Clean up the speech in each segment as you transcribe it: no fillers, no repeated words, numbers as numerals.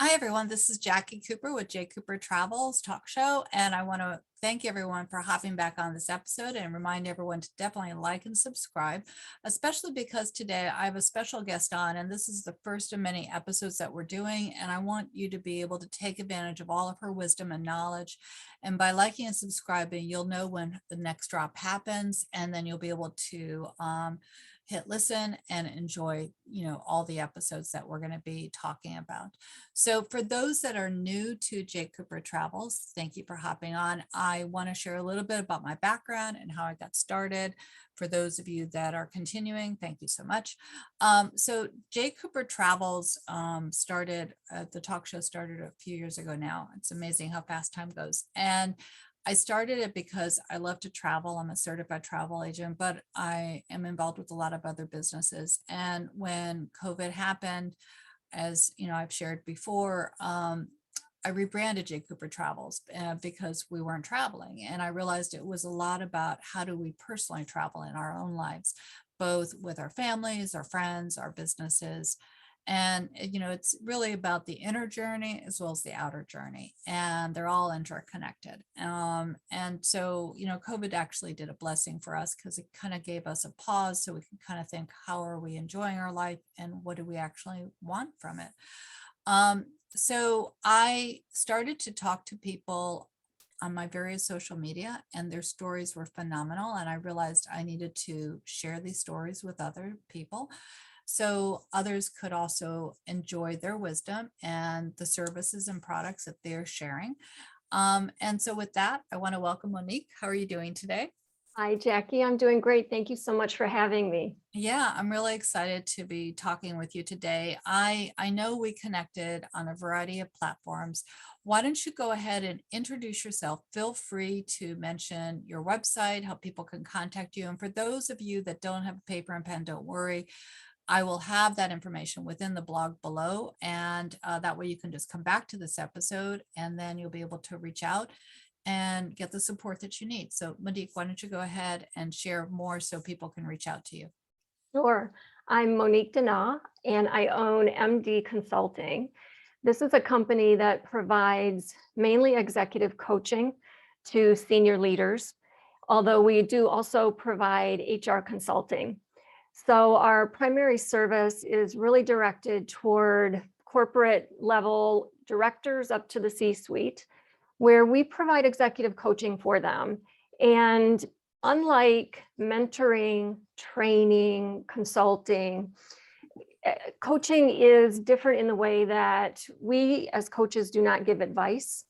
Hi, everyone. This is Jacqui Cooper with JCooperTravels talk show, and I want to thank everyone for hopping back on this episode and remind everyone to definitely like and subscribe, especially because today I have a special guest on, and this is the first of many episodes that we're doing, and I want you to be able to take advantage of all of her wisdom and knowledge. And by liking and subscribing, you'll know when the next drop happens, and then you'll be able to hit listen and enjoy, all the episodes that we're going to be talking about. So for those that are new to JCooperTravels, thank you for hopping on. I want to share a little bit about my background and how I got started. For those of you that are continuing, thank you so much. So JCooperTravels started, the talk show started a few years ago now. It's amazing how fast time goes. And I started it because I love to travel. I'm a certified travel agent, but I am involved with a lot of other businesses. And when COVID happened, as you know, I've shared before, I rebranded JCooperTravels because we weren't traveling. And I realized it was a lot about how do we personally travel in our own lives, both with our families, our friends, our businesses. And, it's really about the inner journey as well as the outer journey, and they're all interconnected. And so, COVID actually did a blessing for us because it kind of gave us a pause so we can kind of think, how are we enjoying our life and what do we actually want from it? So I started to talk to people on my various social media, and their stories were phenomenal. And I realized I needed to share these stories with other people, so others could also enjoy their wisdom and the services and products that they're sharing. And so with that, I want to welcome Monique. How are you doing today? Hi, Jackie. I'm doing great. Thank you so much for having me. Yeah, I'm really excited to be talking with you today. I know we connected on a variety of platforms. Why don't you go ahead and introduce yourself? Feel free to mention your website, how people can contact you. And for those of you that don't have a paper and pen, don't worry. I will have that information within the blog below, and that way you can just come back to this episode and then you'll be able to reach out and get the support that you need. So Monique, why don't you go ahead and share more so people can reach out to you? Sure. I'm Monique Daigneault, and I own MD Consulting. This is a company that provides mainly executive coaching to senior leaders, although we do also provide HR consulting. So our primary service is really directed toward corporate level directors up to the C-suite, where we provide executive coaching for them. And unlike mentoring, training, consulting, coaching is different in the way that we as coaches do not give advice.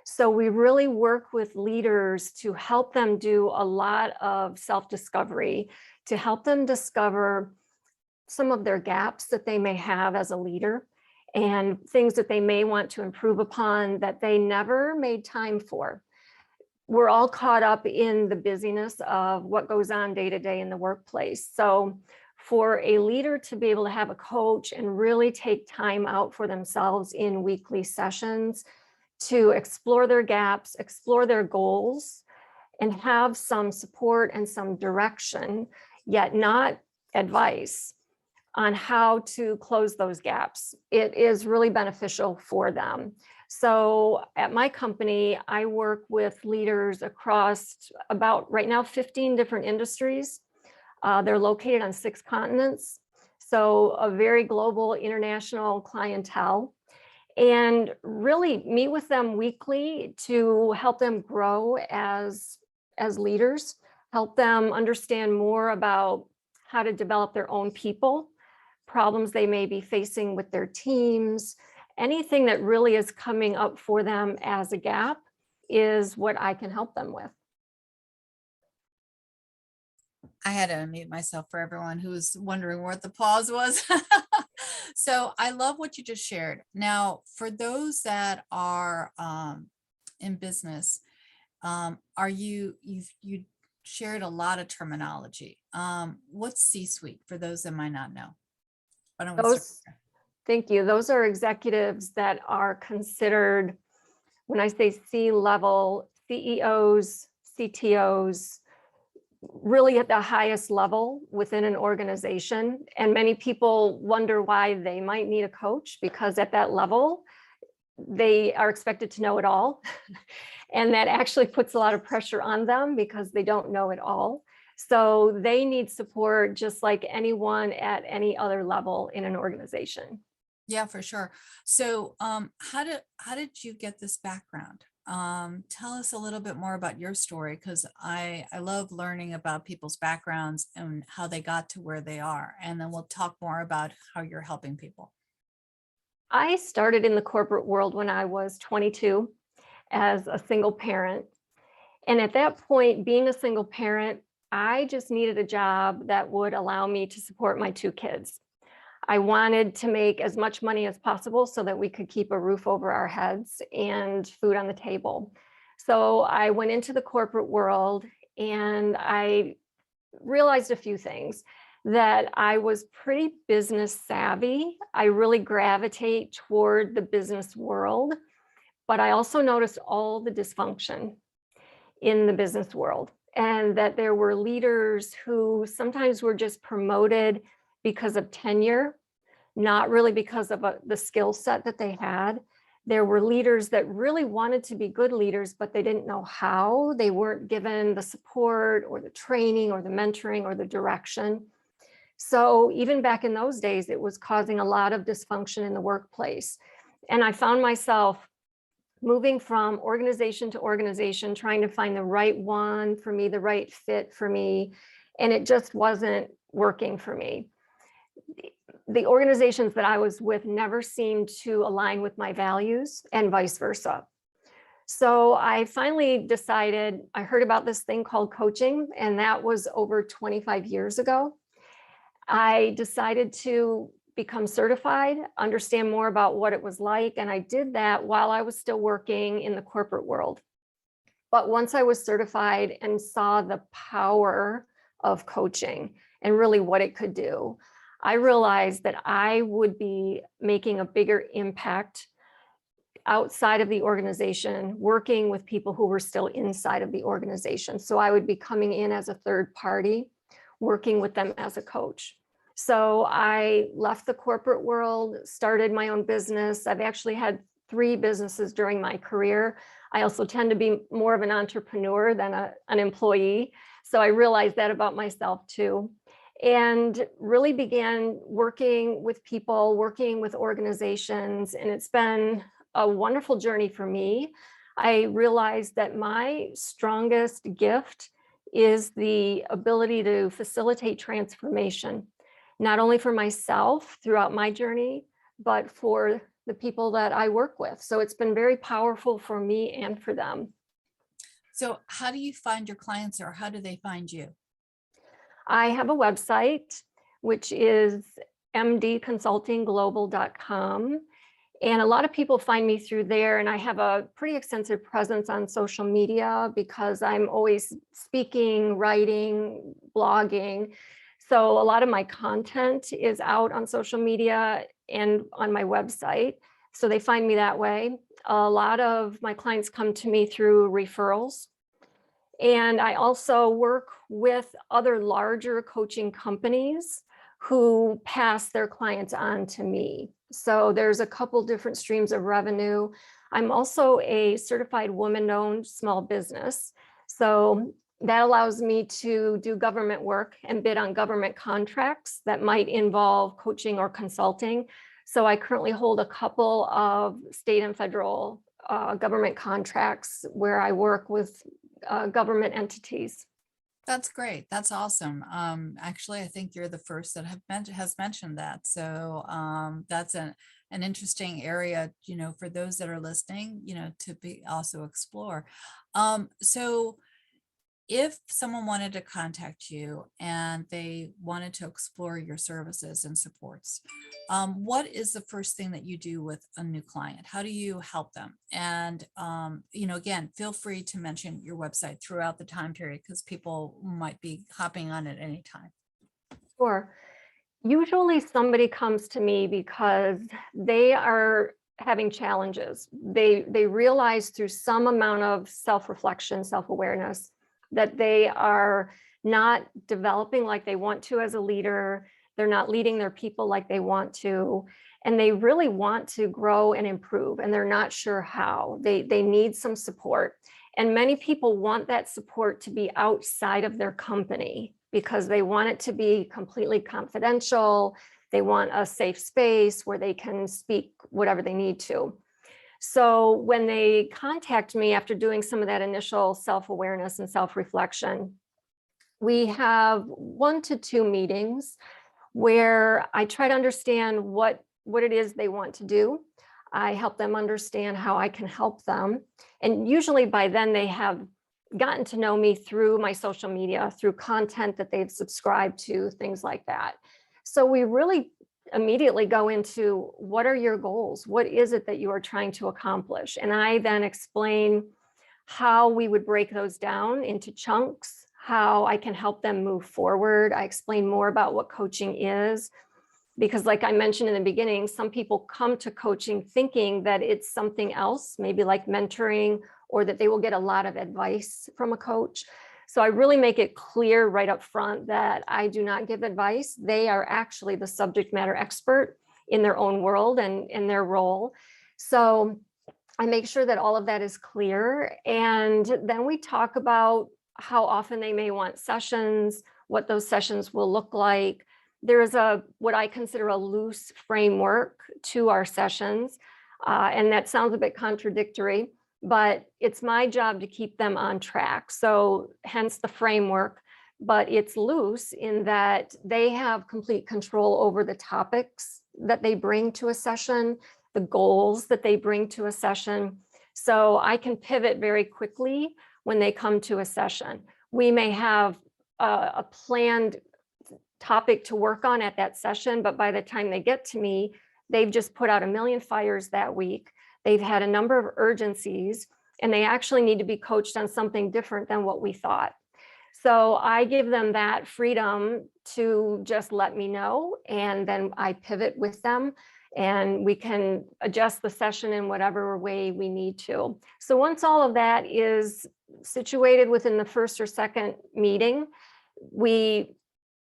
So we really work with leaders to help them do a lot of self-discovery, to help them discover some of their gaps that they may have as a leader and things that they may want to improve upon that they never made time for. We're all caught up in the busyness of what goes on day to day in the workplace. So for a leader to be able to have a coach and really take time out for themselves in weekly sessions to explore their gaps, explore their goals, and have some support and some direction, yet not advice on how to close those gaps, it is really beneficial for them. So at my company, I work with leaders across about right now 15 different industries. They're located on 6 continents, so a very global international clientele, and really meet with them weekly to help them grow as leaders, help them understand more about how to develop their own people, problems they may be facing with their teams, anything that really is coming up for them as a gap is what I can help them with. I had to unmute myself for everyone who's wondering what the pause was. So I love what you just shared. Now, for those that are in business, are you shared a lot of terminology. What's C-suite for those that might not know? Why don't we start there? Thank you. Those are executives that are considered, when I say C-level, CEOs, CTOs, really at the highest level within an organization. And many people wonder why they might need a coach, because at that level, they are expected to know it all. And that actually puts a lot of pressure on them because they don't know it all. So they need support just like anyone at any other level in an organization. Yeah, for sure. So, how did you get this background? Tell us a little bit more about your story, because I love learning about people's backgrounds and how they got to where they are, and then we'll talk more about how you're helping people. I started in the corporate world when I was 22 as a single parent. And at that point, being a single parent, I just needed a job that would allow me to support my 2 kids. I wanted to make as much money as possible so that we could keep a roof over our heads and food on the table. So I went into the corporate world and I realized a few things: that I was pretty business savvy. I really gravitate toward the business world, but I also noticed all the dysfunction in the business world, and that there were leaders who sometimes were just promoted because of tenure, not really because of the skill set that they had. There were leaders that really wanted to be good leaders, but they didn't know how. They weren't given the support or the training or the mentoring or the direction. So even back in those days, it was causing a lot of dysfunction in the workplace. And I found myself moving from organization to organization, trying to find the right one for me, the right fit for me. And it just wasn't working for me. The organizations that I was with never seemed to align with my values, and vice versa. So I finally decided, I heard about this thing called coaching, and that was over 25 years ago. I decided to become certified, understand more about what it was like, and I did that while I was still working in the corporate world. But once I was certified and saw the power of coaching and really what it could do, I realized that I would be making a bigger impact outside of the organization, working with people who were still inside of the organization. So I would be coming in as a third party, working with them as a coach. So I left the corporate world, started my own business. I've actually had 3 businesses during my career. I also tend to be more of an entrepreneur than an employee. So I realized that about myself too. And really began working with people, working with organizations, and it's been a wonderful journey for me. I realized that my strongest gift is the ability to facilitate transformation, not only for myself throughout my journey, but for the people that I work with. So it's been very powerful for me and for them. So, how do you find your clients, or how do they find you? I have a website, which is mdconsultingglobal.com. And a lot of people find me through there. And I have a pretty extensive presence on social media because I'm always speaking, writing, blogging. So a lot of my content is out on social media and on my website. So they find me that way. A lot of my clients come to me through referrals. And I also work with other larger coaching companies who pass their clients on to me. So there's a couple different streams of revenue. I'm also a certified woman-owned small business. So that allows me to do government work and bid on government contracts that might involve coaching or consulting. So I currently hold a couple of state and federal government contracts where I work with government entities. That's great. That's awesome. Actually, I think you're the first that has mentioned that. So that's an interesting area, for those that are listening, to be also explore. So if someone wanted to contact you and they wanted to explore your services and supports, what is the first thing that you do with a new client? How do you help them? And, again, feel free to mention your website throughout the time period because people might be hopping on at any time. Sure. Usually somebody comes to me because they are having challenges. They realize through some amount of self-reflection, self-awareness, that they are not developing like they want to as a leader. They're not leading their people like they want to. And they really want to grow and improve, and they're not sure how. They need some support. And many people want that support to be outside of their company because they want it to be completely confidential. They want a safe space where they can speak whatever they need to. So when they contact me after doing some of that initial self-awareness and self-reflection, we have 1 to 2 meetings where I try to understand what it is they want to do. I help them understand how I can help them. And usually by then they have gotten to know me through my social media, through content that they've subscribed to, things like that. So we really immediately go into, what are your goals? What is it that you are trying to accomplish? And I then explain how we would break those down into chunks, how I can help them move forward. I explain more about what coaching is, because like I mentioned in the beginning, some people come to coaching thinking that it's something else, maybe like mentoring, or that they will get a lot of advice from a coach. So I really make it clear right up front that I do not give advice. They are actually the subject matter expert in their own world and in their role. So I make sure that all of that is clear. And then we talk about how often they may want sessions, what those sessions will look like. There is what I consider a loose framework to our sessions. And that sounds a bit contradictory, but it's my job to keep them on track. So hence the framework, but it's loose in that they have complete control over the topics that they bring to a session, the goals that they bring to a session. So I can pivot very quickly when they come to a session. We may have a planned topic to work on at that session, but by the time they get to me, they've just put out a million fires that week. They've had a number of urgencies, and they actually need to be coached on something different than what we thought. So I give them that freedom to just let me know, and then I pivot with them, and we can adjust the session in whatever way we need to. So once all of that is situated within the first or second meeting, we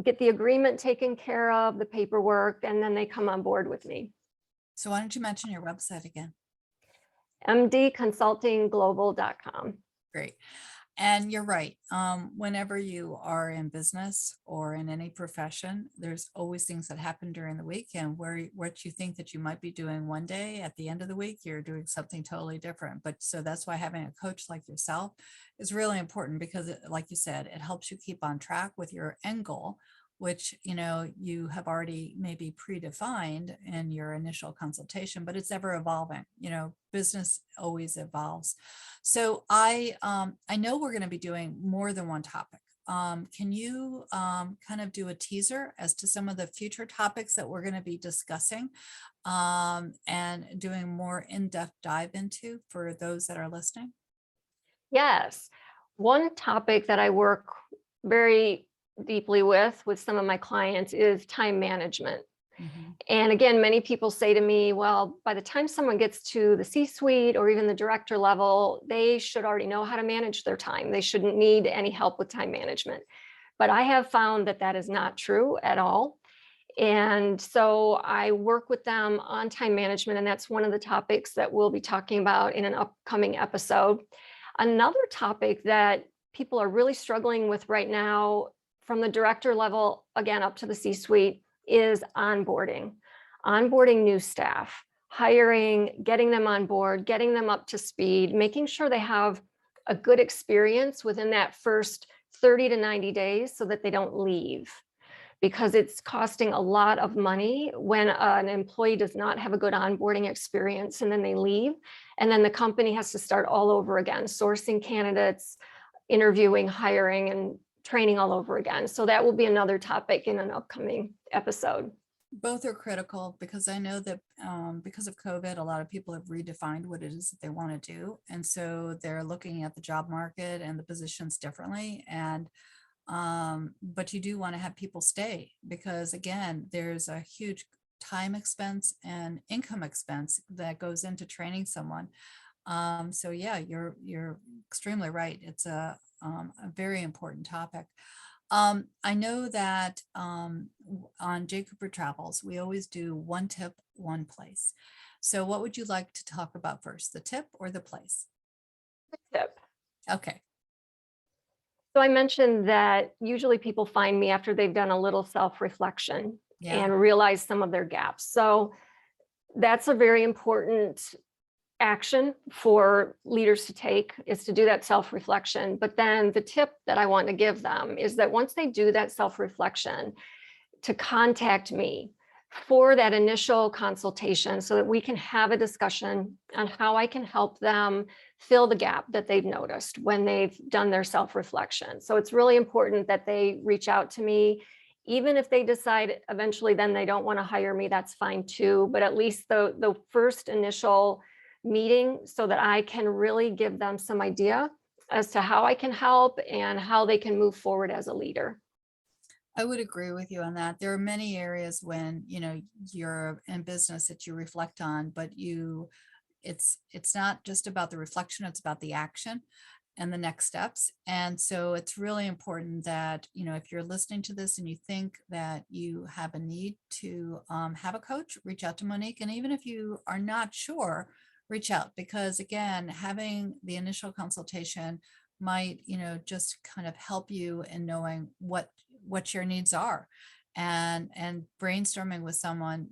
get the agreement taken care of, the paperwork, and then they come on board with me. So why don't you mention your website again? mdconsultingglobal.com. Great. And you're right. Whenever you are in business or in any profession, there's always things that happen during the week, and what you think that you might be doing one day, at the end of the week, you're doing something totally different. But so that's why having a coach like yourself is really important, because like you said, it helps you keep on track with your end goal, which, you have already maybe predefined in your initial consultation, but it's ever evolving. Business always evolves. So I know we're going to be doing more than one topic. Can you kind of do a teaser as to some of the future topics that we're going to be discussing and doing more in-depth dive into for those that are listening? Yes. One topic that I work very deeply with some of my clients is time management. Mhm. And again, many people say to me, well, by the time someone gets to the C-suite or even the director level, they should already know how to manage their time. They shouldn't need any help with time management. But I have found that that is not true at all. And so I work with them on time management, and that's one of the topics that we'll be talking about in an upcoming episode. Another topic that people are really struggling with right now, from the director level, again, up to the C-suite, is onboarding new staff, hiring, getting them on board, getting them up to speed, making sure they have a good experience within that first 30 to 90 days so that they don't leave. Because it's costing a lot of money when an employee does not have a good onboarding experience and then they leave. And then the company has to start all over again, sourcing candidates, interviewing, hiring, and training all over again. So that will be another topic in an upcoming episode. Both are critical, because I know that because of COVID, a lot of people have redefined what it is that they want to do. And so they're looking at the job market and the positions differently. And but you do want to have people stay, because again, there's a huge time expense and income expense that goes into training someone. So yeah, you're extremely right. It's a very important topic. I know that on J Cooper Travels, we always do one tip, one place. So what would you like to talk about first, the tip or the place? Tip. Okay. So I mentioned that usually people find me after they've done a little self-reflection Yeah. and realize some of their gaps. So that's a very important action for leaders to take, is to do that self-reflection. But then the tip that I want to give them is that once they do that self-reflection, to contact me for that initial consultation so that we can have a discussion on how I can help them fill the gap that they've noticed when they've done their self-reflection. So it's really important that they reach out to me. Even if they decide eventually then they don't want to hire me, that's fine too. But at least the first initial meeting, so that I can really give them some idea as to how I can help and how they can move forward as a leader. I would agree with you on that. There are many areas when, you're in business that you reflect on, but it's not just about the reflection, it's about the action and the next steps. And so it's really important that, if you're listening to this and you think that you have a need to have a coach, reach out to Monique. And even if you are not sure, reach out, because again, having the initial consultation might, just kind of help you in knowing what your needs are, and brainstorming with someone,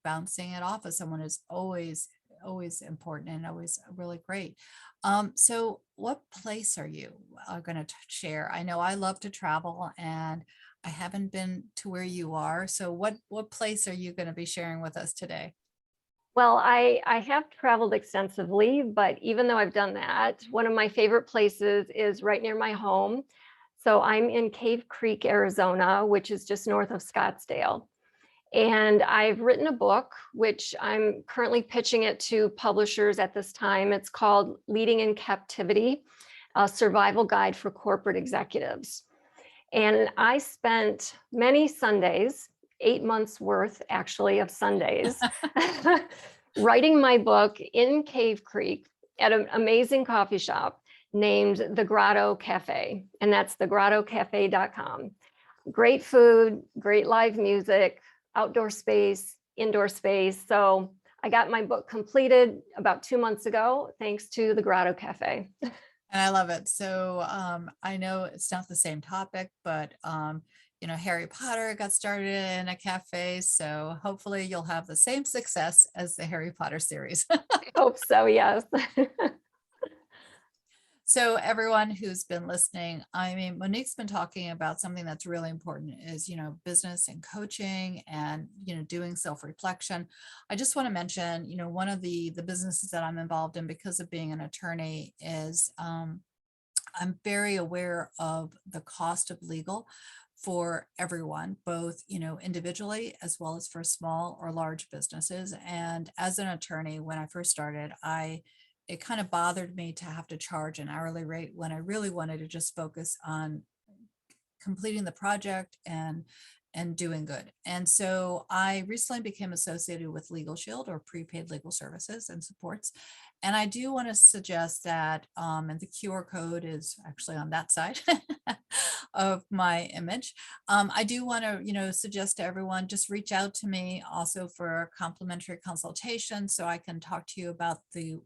bouncing it off of someone is always important and always really great. So what place are you going to share? I know I love to travel and I haven't been to where you are. So what place are you going to be sharing with us today? Well, I have traveled extensively, but even though I've done that, one of my favorite places is right near my home. So I'm in Cave Creek, Arizona, which is just north of Scottsdale. And I've written a book, which I'm currently pitching it to publishers at this time. It's called Leading in Captivity, a survival guide for corporate executives. And I spent many Sundays, 8 months worth actually of Sundays, writing my book in Cave Creek at an amazing coffee shop named The Grotto Cafe. And that's thegrottocafe.com. Great food, great live music, outdoor space, indoor space. So I got my book completed about 2 months ago, thanks to the Grotto Cafe. And I love it. So I know it's not the same topic, but Harry Potter got started in a cafe. So hopefully you'll have the same success as the Harry Potter series. I hope so, yes. So everyone who's been listening, I mean, Monique's been talking about something that's really important is, business and coaching and, doing self-reflection. I just want to mention, one of the businesses that I'm involved in because of being an attorney is I'm very aware of the cost of legal for everyone, both, individually as well as for small or large businesses. And as an attorney, when I first started, it kind of bothered me to have to charge an hourly rate when I really wanted to just focus on completing the project and doing good. And so I recently became associated with Legal Shield, or prepaid legal services and supports. And I do want to suggest that, and the QR code is actually on that side of my image. I do want to, suggest to everyone, just reach out to me also for a complimentary consultation so I can talk to you about the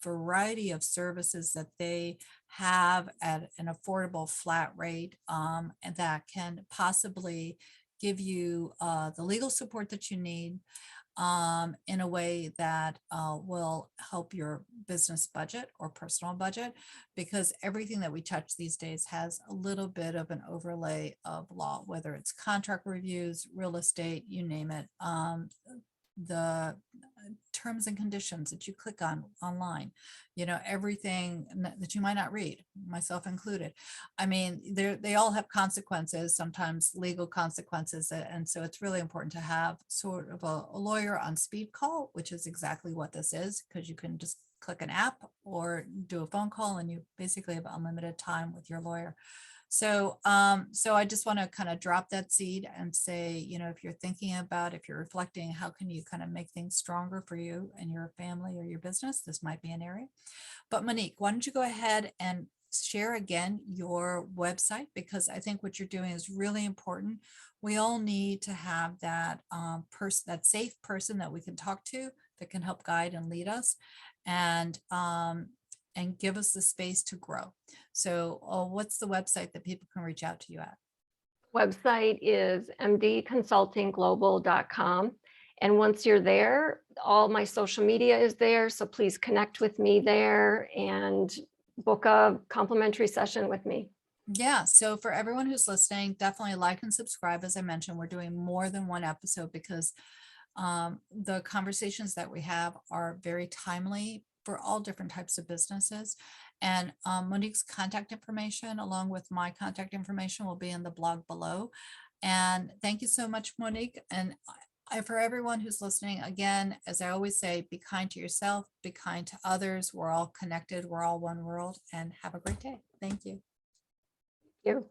variety of services that they have at an affordable flat rate, and that can possibly give you the legal support that you need in a way that will help your business budget or personal budget, because everything that we touch these days has a little bit of an overlay of law, whether it's contract reviews, real estate, you name it. The terms and conditions that you click on online, everything that you might not read, myself included. I mean, they all have consequences, sometimes legal consequences. And so it's really important to have sort of a lawyer on speed call, which is exactly what this is, because you can just click an app or do a phone call and you basically have unlimited time with your lawyer. So I just want to kind of drop that seed and say, if you're thinking about, if you're reflecting, how can you kind of make things stronger for you and your family or your business, this might be an area. But Monique, why don't you go ahead and share again your website, because I think what you're doing is really important. We all need to have that person, that safe person that we can talk to, that can help guide and lead us, and give us the space to grow. So, what's the website that people can reach out to you at? Website is mdconsultingglobal.com. And once you're there, all my social media is there. So please connect with me there and book a complimentary session with me. Yeah. So for everyone who's listening, definitely like and subscribe. As I mentioned, we're doing more than one episode because the conversations that we have are very timely for all different types of businesses. And Monique's contact information, along with my contact information, will be in the blog below. And thank you so much, Monique. And for everyone who's listening, again, as I always say, be kind to yourself, be kind to others. We're all connected. We're all one world. And have a great day. Thank you. Thank you.